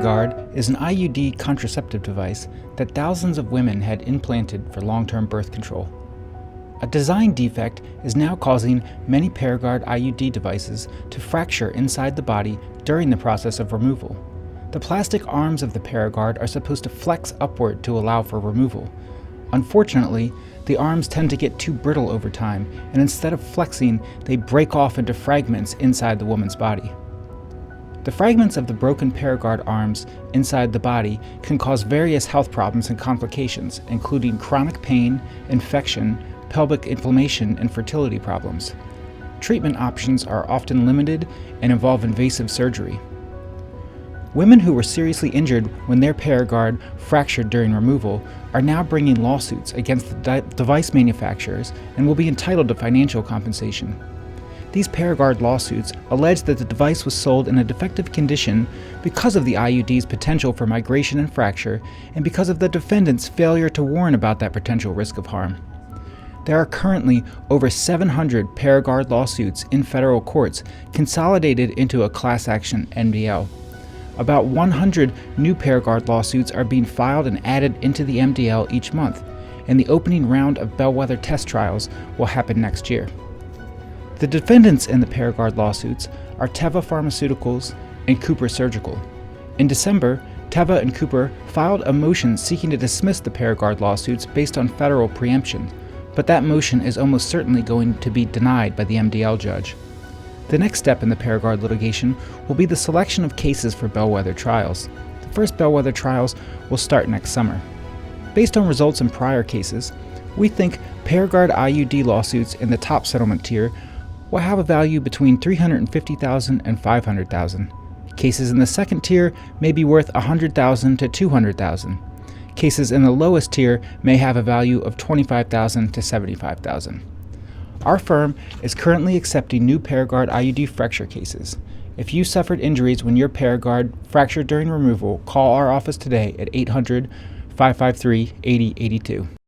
Paragard is an IUD contraceptive device that thousands of women had implanted for long-term birth control. A design defect is now causing many Paragard IUD devices to fracture inside the body during the process of removal. The plastic arms of the Paragard are supposed to flex upward to allow for removal. Unfortunately, the arms tend to get too brittle over time, and instead of flexing, they break off into fragments inside the woman's body. The fragments of the broken Paragard arms inside the body can cause various health problems and complications, including chronic pain, infection, pelvic inflammation, and fertility problems. Treatment options are often limited and involve invasive surgery. Women who were seriously injured when their Paragard fractured during removal are now bringing lawsuits against the device manufacturers and will be entitled to financial compensation. These Paragard lawsuits allege that the device was sold in a defective condition because of the IUD's potential for migration and fracture, and because of the defendant's failure to warn about that potential risk of harm. There are currently over 700 Paragard lawsuits in federal courts consolidated into a class action MDL. About 100 new Paragard lawsuits are being filed and added into the MDL each month, and the opening round of bellwether test trials will happen next year. The defendants in the Paragard lawsuits are Teva Pharmaceuticals and Cooper Surgical. In December, Teva and Cooper filed a motion seeking to dismiss the Paragard lawsuits based on federal preemption, but that motion is almost certainly going to be denied by the MDL judge. The next step in the Paragard litigation will be the selection of cases for bellwether trials. The first bellwether trials will start next summer. Based on results in prior cases, we think Paragard IUD lawsuits in the top settlement tier will have a value between $350,000 and $500,000. Cases in the second tier may be worth $100,000 to $200,000. Cases in the lowest tier may have a value of $25,000 to $75,000. Our firm is currently accepting new Paragard IUD fracture cases. If you suffered injuries when your Paragard fractured during removal, call our office today at 800-553-8082.